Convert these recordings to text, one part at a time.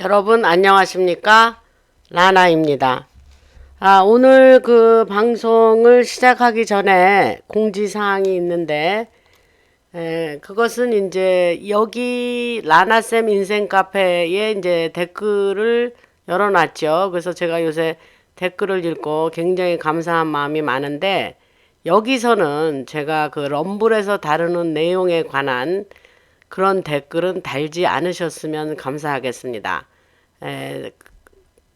여러분 안녕하십니까? 라나입니다. 오늘 그 방송을 시작하기 전에 공지사항이 있는데, 그것은 이제 여기 라나쌤 인생 카페에 이제 댓글을 열어놨죠. 그래서 제가 요새 댓글을 읽고 굉장히 감사한 마음이 많은데, 여기서는 제가 그 럼블에서 다루는 내용에 관한 그런 댓글은 달지 않으셨으면 감사하겠습니다. 에,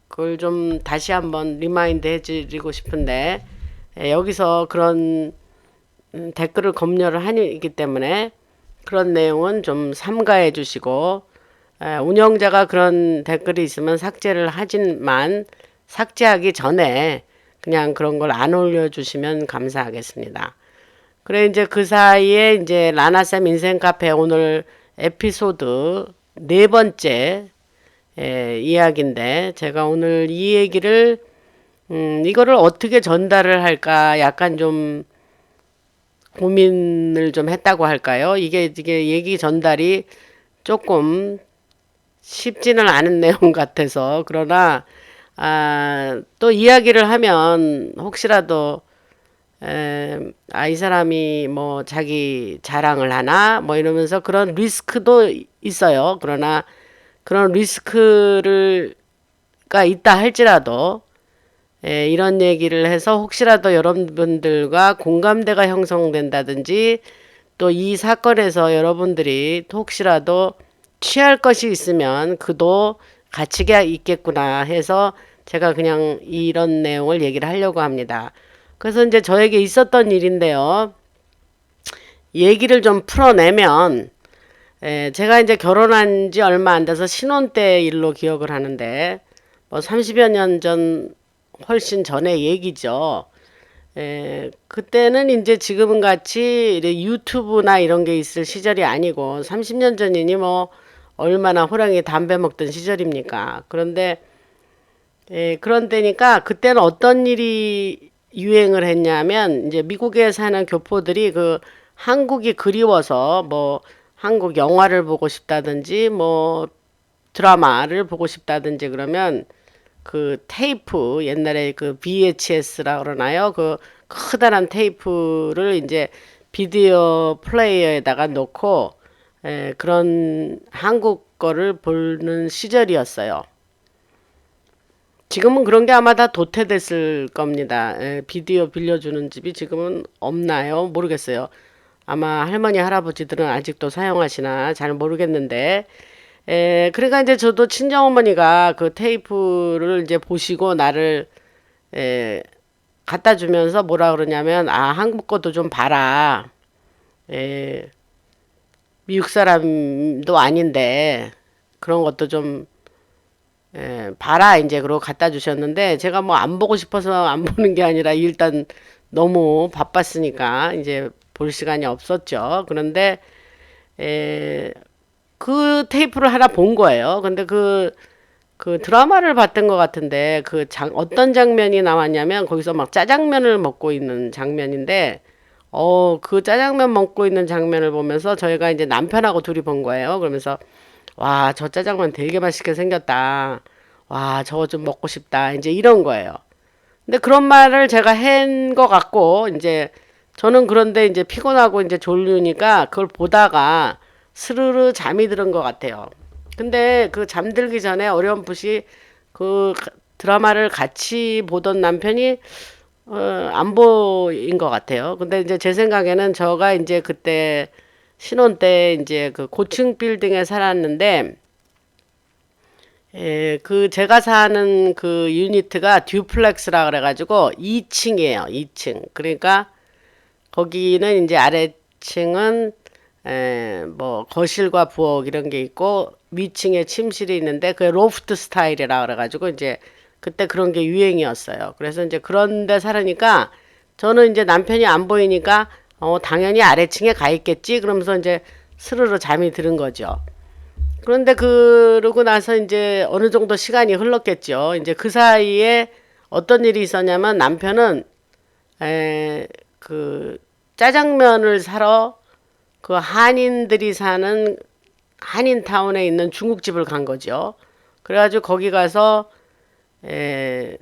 그걸 좀 다시 한번 리마인드 해드리고 싶은데, 여기서 그런 댓글을 검열을 하기 때문에 그런 내용은 좀 삼가해 주시고, 운영자가 그런 댓글이 있으면 삭제를 하지만 삭제하기 전에 그냥 그런 걸 안 올려주시면 감사하겠습니다. 그래 이제 그 사이에 이제 라나쌤 인생 카페 오늘 에피소드 네 번째 이야기인데, 제가 오늘 이 얘기를 이거를 어떻게 전달을 할까 약간 좀 고민을 좀 했다고 할까요? 이게 얘기 전달이 조금 쉽지는 않은 내용 같아서. 그러나 또 이야기를 하면 혹시라도 이 사람이 뭐 자기 자랑을 하나 뭐 이러면서 그런 리스크도 있어요. 그러나 그런 리스크가 있다 할지라도 이런 얘기를 해서 혹시라도 여러분들과 공감대가 형성된다든지, 또 이 사건에서 여러분들이 혹시라도 취할 것이 있으면 그도 가치가 있겠구나 해서 제가 그냥 이런 내용을 얘기를 하려고 합니다. 그래서 이제 저에게 있었던 일인데요. 얘기를 좀 풀어내면, 제가 이제 결혼한 지 얼마 안 돼서 신혼 때 일로 기억을 하는데, 뭐 30여 년 전, 훨씬 전의 얘기죠. 그때는 이제 지금 같이 유튜브나 이런 게 있을 시절이 아니고 30년 전이니 뭐 얼마나 호랑이 담배 먹던 시절입니까? 그런데 그런 데니까 그때는 어떤 일이 유행을 했냐면, 이제 미국에 사는 교포들이 그 한국이 그리워서 뭐 한국 영화를 보고 싶다든지 뭐 드라마를 보고 싶다든지 그러면 그 테이프, 옛날에 그 VHS라 그러나요? 그 커다란 테이프를 이제 비디오 플레이어에다가 놓고 그런 한국 거를 보는 시절이었어요. 지금은 그런 게 아마 다 도태됐을 겁니다. 비디오 빌려주는 집이 지금은 없나요? 모르겠어요. 아마 할머니, 할아버지들은 아직도 사용하시나 잘 모르겠는데, 그러니까 이제 저도 친정어머니가 그 테이프를 이제 보시고 나를 에, 갖다 주면서 뭐라 그러냐면, 한국 것도 좀 봐라. 에, 미국 사람도 아닌데 그런 것도 좀 봐라 이제 그러고 갖다 주셨는데, 제가 뭐 안 보고 싶어서 안 보는 게 아니라 일단 너무 바빴으니까 이제 볼 시간이 없었죠. 그런데 에, 그 테이프를 하나 본 거예요. 근데 그 드라마를 봤던 것 같은데 어떤 장면이 나왔냐면, 거기서 막 짜장면을 먹고 있는 장면인데, 그 짜장면 먹고 있는 장면을 보면서 저희가 이제 남편하고 둘이 본 거예요. 그러면서 와, 저 짜장면 되게 맛있게 생겼다. 와, 저거 좀 먹고 싶다. 이제 이런 거예요. 근데 그런 말을 제가 한 것 같고, 이제 저는 그런데 이제 피곤하고 이제 졸리니까 그걸 보다가 스르르 잠이 들은 것 같아요. 근데 그 잠들기 전에 어렴풋이 그 드라마를 같이 보던 남편이 안 보인 것 같아요. 근데 이제 제 생각에는 저가 이제 그때 신혼 때 이제 그 고층 빌딩에 살았는데, 그 제가 사는 그 유니트가 듀플렉스라 그래가지고 2층이에요. 2층. 그러니까 거기는 이제 아래층은 뭐 거실과 부엌 이런 게 있고 위층에 침실이 있는데, 그게 로프트 스타일이라 그래가지고 이제 그때 그런 게 유행이었어요. 그래서 이제 그런 데 살으니까 저는 이제 남편이 안 보이니까 당연히 아래층에 가 있겠지 그러면서 이제 스르르 잠이 드는 거죠. 그런데 그러고 나서 이제 어느 정도 시간이 흘렀겠죠. 이제 그 사이에 어떤 일이 있었냐면, 남편은 그 짜장면을 사러 그 한인들이 사는 한인타운에 있는 중국집을 간 거죠. 그래가지고 거기 가서 에,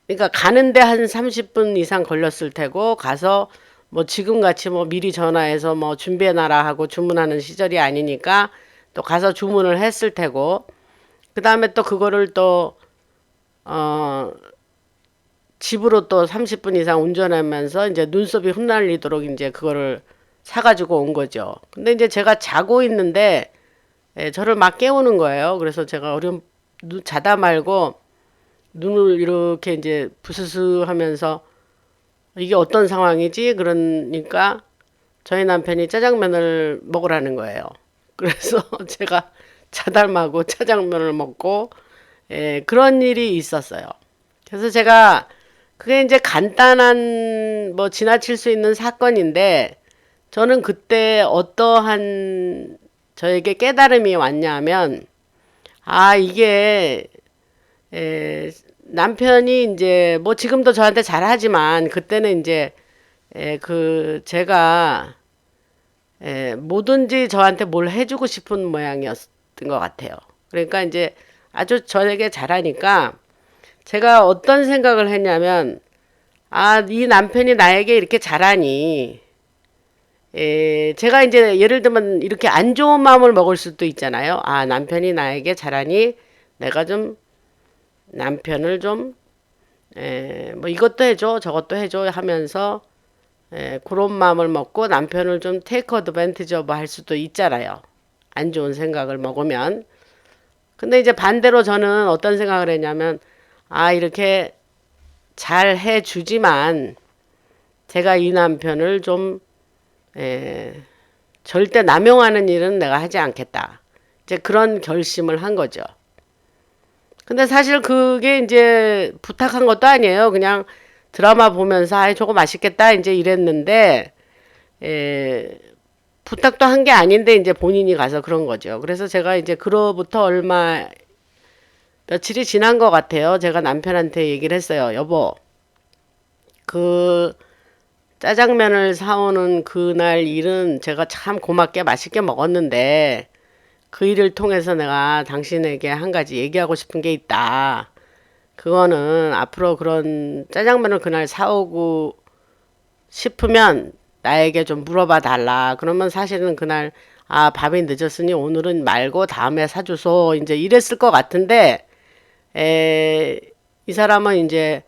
그러니까 가는데 한 30분 이상 걸렸을 테고 가서 뭐 지금 같이 뭐 미리 전화해서 뭐 준비해놔라 하고 주문하는 시절이 아니니까 또 가서 주문을 했을 테고 그 다음에 또 그거를 또 어, 집으로 또 30분 이상 운전하면서 이제 눈썹이 흩날리도록 이제 그거를 사가지고 온 거죠. 근데 이제 제가 자고 있는데 저를 막 깨우는 거예요. 그래서 제가 자다 말고 눈을 이렇게 이제 부스스 하면서 이게 어떤 상황이지? 그러니까 저희 남편이 짜장면을 먹으라는 거예요. 그래서 제가 자달마고 짜장면을 먹고 그런 일이 있었어요. 그래서 제가 그게 이제 간단한 뭐 지나칠 수 있는 사건인데 저는 그때 어떠한 저에게 깨달음이 왔냐면 아 이게 남편이 이제 뭐 지금도 저한테 잘하지만 그때는 이제 그 제가 뭐든지 저한테 뭘 해주고 싶은 모양이었던 것 같아요. 그러니까 이제 아주 저에게 잘하니까 제가 어떤 생각을 했냐면 아, 이 남편이 나에게 이렇게 잘하니 제가 이제 예를 들면 이렇게 안 좋은 마음을 먹을 수도 있잖아요. 아, 남편이 나에게 잘하니 내가 좀 남편을 좀 뭐 이것도 해줘 저것도 해줘 하면서 그런 마음을 먹고 남편을 좀 테이크 어드밴티지 오브 할 수도 있잖아요. 안 좋은 생각을 먹으면. 근데 이제 반대로 저는 어떤 생각을 했냐면 아 이렇게 잘 해주지만 제가 이 남편을 좀 절대 남용하는 일은 내가 하지 않겠다. 이제 그런 결심을 한 거죠. 근데 사실 그게 이제 부탁한 것도 아니에요. 그냥 드라마 보면서 아 저거 맛있겠다 이제 이랬는데 에, 부탁도 한 게 아닌데 이제 본인이 가서 그런 거죠. 그래서 제가 이제 그로부터 얼마 며칠이 지난 것 같아요. 제가 남편한테 얘기를 했어요. 여보, 그 짜장면을 사오는 그날 일은 제가 참 고맙게 맛있게 먹었는데 그 일을 통해서 내가 당신에게 한 가지 얘기하고 싶은 게 있다. 그거는 앞으로 그런 짜장면을 그날 사오고 싶으면 나에게 좀 물어봐 달라. 그러면 사실은 그날 아 밥이 늦었으니 오늘은 말고 다음에 사주소. 이제 이랬을 것 같은데 이 사람은 이제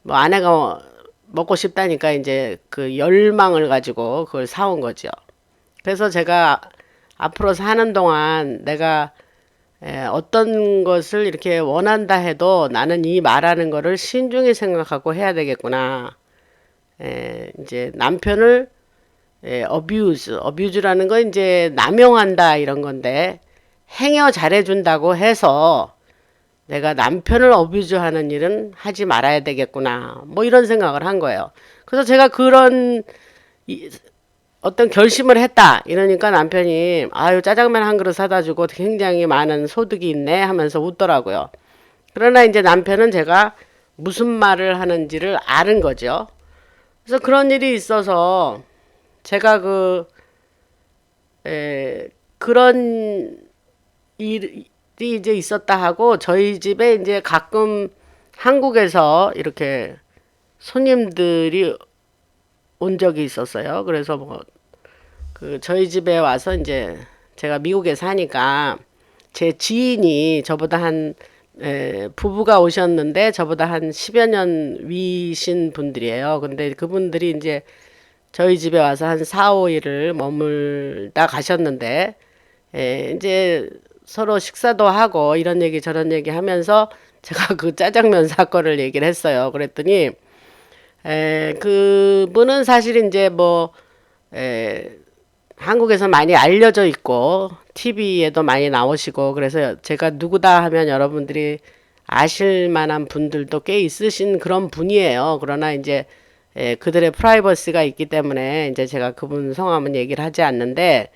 뭐 아내가 먹고 싶다니까 이제 그 열망을 가지고 그걸 사온 거죠. 그래서 제가 앞으로 사는 동안 내가 어떤 것을 이렇게 원한다 해도 나는 이 말하는 거를 신중히 생각하고 해야 되겠구나. 이제 남편을 어뷰즈라는 건 이제 남용한다 이런 건데 행여 잘해준다고 해서 내가 남편을 어뷰즈하는 일은 하지 말아야 되겠구나. 뭐 이런 생각을 한 거예요. 그래서 제가 그런 어떤 결심을 했다. 이러니까 남편이 아유 짜장면 한 그릇 사다 주고 굉장히 많은 소득이 있네 하면서 웃더라고요. 그러나 이제 남편은 제가 무슨 말을 하는지를 아는 거죠. 그래서 그런 일이 있어서 제가 그런 일이 이제 있었다 하고 저희 집에 이제 가끔 한국에서 이렇게 손님들이 온 적이 있었어요. 그래서 뭐 그 저희 집에 와서 이제 제가 미국에 사니까 제 지인이 저보다 한 부부가 오셨는데 저보다 한 10여 년 위신 분들이에요. 근데 그분들이 이제 저희 집에 와서 한 4, 5일을 머물다 가셨는데 이제 서로 식사도 하고 이런 얘기 저런 얘기 하면서 제가 그 짜장면 사건을 얘기를 했어요. 그랬더니 그분은 사실 이제 뭐 한국에서 많이 알려져 있고 TV에도 많이 나오시고 그래서 제가 누구다 하면 여러분들이 아실 만한 분들도 꽤 있으신 그런 분이에요. 그러나 이제 그들의 프라이버시가 있기 때문에 이제 제가 그분 성함은 얘기를 하지 않는데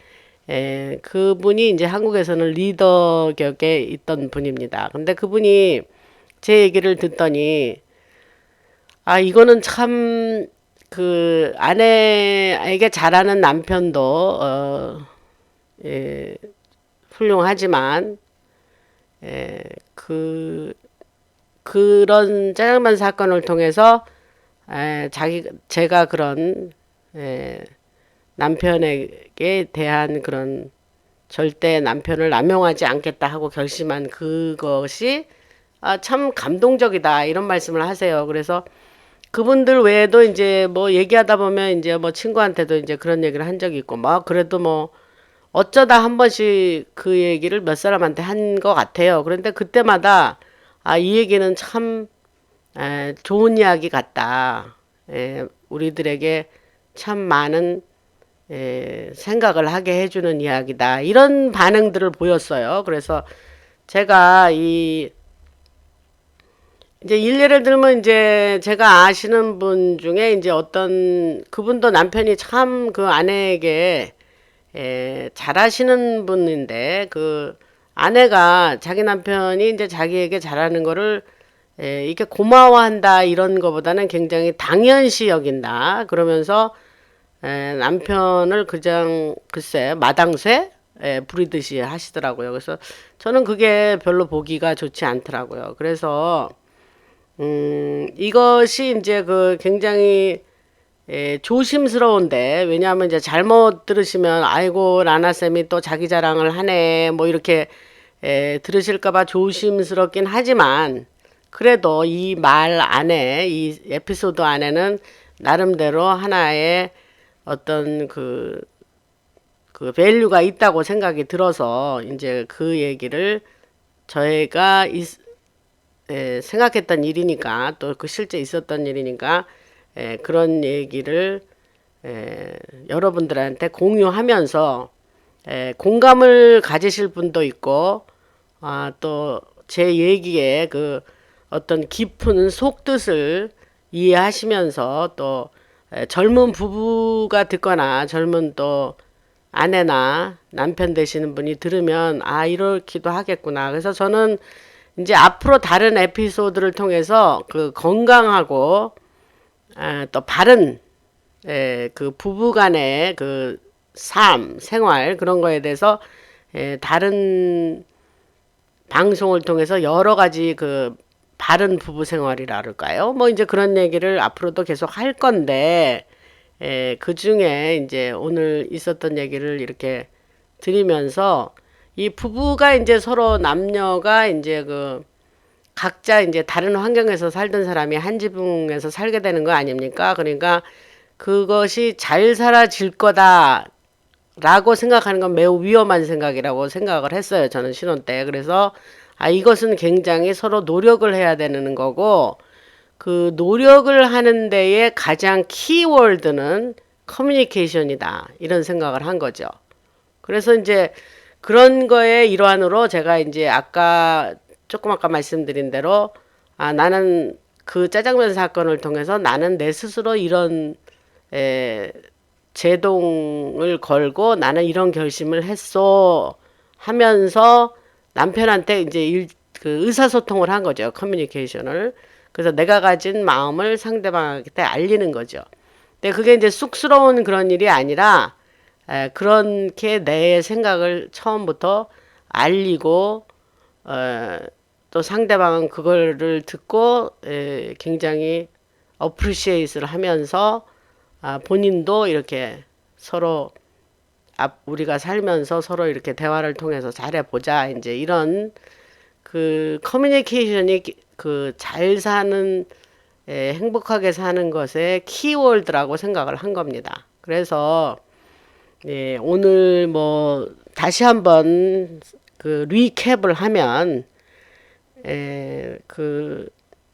그분이 이제 한국에서는 리더 격에 있던 분입니다. 근데 그분이 제 얘기를 듣더니 아 이거는 참 그 아내에게 잘하는 남편도 예, 훌륭하지만 에, 그런 짜장면 사건을 통해서 제가 그런 남편에게 대한 그런 절대 남편을 남용하지 않겠다 하고 결심한 그것이 참 감동적이다 이런 말씀을 하세요. 그래서 그분들 외에도 이제 뭐 얘기하다 보면 이제 뭐 친구한테도 이제 그런 얘기를 한 적이 있고 막 그래도 뭐 어쩌다 한 번씩 그 얘기를 몇 사람한테 한 것 같아요. 그런데 그때마다 이 얘기는 참 좋은 이야기 같다. 우리들에게 참 많은 생각을 하게 해주는 이야기다. 이런 반응들을 보였어요. 그래서 제가 이제 일례를 들면 이제 제가 아시는 분 중에 이제 어떤 그분도 남편이 참 그 아내에게 잘하시는 분인데 그 아내가 자기 남편이 이제 자기에게 잘하는 거를 이렇게 고마워한다 이런 거보다는 굉장히 당연시 여긴다. 그러면서 남편을 그냥 글쎄 마당쇠 부리듯이 하시더라고요. 그래서 저는 그게 별로 보기가 좋지 않더라고요. 그래서 이것이 이제 그 굉장히 조심스러운데 왜냐하면 이제 잘못 들으시면 아이고 라나쌤이 또 자기 자랑을 하네 뭐 이렇게 들으실까봐 조심스럽긴 하지만 그래도 이 말 안에 이 에피소드 안에는 나름대로 하나의 어떤 그 밸류가 있다고 생각이 들어서 이제 그 얘기를 저희가 생각했던 일이니까 또 그 실제 있었던 일이니까 그런 얘기를 여러분들한테 공유하면서 공감을 가지실 분도 있고 또 제 얘기에 그 어떤 깊은 속뜻을 이해하시면서 또 젊은 부부가 듣거나 젊은 또 아내나 남편 되시는 분이 들으면 이렇기도 하겠구나. 그래서 저는 이제 앞으로 다른 에피소드를 통해서 그 건강하고 또 바른 그 부부간의 그 삶, 생활 그런 거에 대해서 다른 방송을 통해서 여러 가지 그 바른 부부 생활이라 그럴까요? 뭐 이제 그런 얘기를 앞으로도 계속 할 건데 그 중에 이제 오늘 있었던 얘기를 이렇게 드리면서 이 부부가 이제 서로 남녀가 이제 그 각자 이제 다른 환경에서 살던 사람이 한 지붕에서 살게 되는 거 아닙니까? 그러니까 그것이 잘 살아질 거다 라고 생각하는 건 매우 위험한 생각이라고 생각을 했어요. 저는 신혼 때. 그래서 이것은 굉장히 서로 노력을 해야 되는 거고 그 노력을 하는 데에 가장 키워드는 커뮤니케이션이다. 이런 생각을 한 거죠. 그래서 이제 그런 거의 일환으로 제가 이제 조금 아까 말씀드린 대로 나는 그 짜장면 사건을 통해서 나는 내 스스로 이런 제동을 걸고 나는 이런 결심을 했어 하면서 남편한테 이제 그 의사소통을 한 거죠. 커뮤니케이션을. 그래서 내가 가진 마음을 상대방한테 알리는 거죠. 근데 그게 이제 쑥스러운 그런 일이 아니라 그렇게 내 생각을 처음부터 알리고 또 상대방은 그거를 듣고 굉장히 어프리시에이트를 하면서 본인도 이렇게 서로 우리가 살면서 서로 이렇게 대화를 통해서 잘해보자 이제 이런 그 커뮤니케이션이 그 잘 사는 행복하게 사는 것의 키워드라고 생각을 한 겁니다. 그래서 오늘 뭐 다시 한번 그 리캡을 하면 그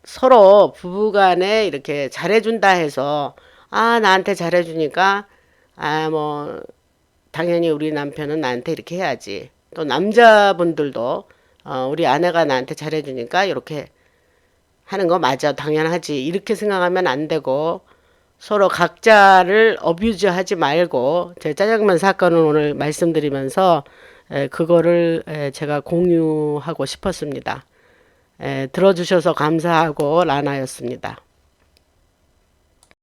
서로 부부간에 이렇게 잘해준다 해서 나한테 잘해주니까 뭐 당연히 우리 남편은 나한테 이렇게 해야지. 또 남자분들도 우리 아내가 나한테 잘해주니까 이렇게 하는 거 맞아 당연하지 이렇게 생각하면 안 되고 서로 각자를 어뷰즈하지 말고 제 짜장면 사건을 오늘 말씀드리면서 그거를 제가 공유하고 싶었습니다. 들어주셔서 감사하고 라나였습니다.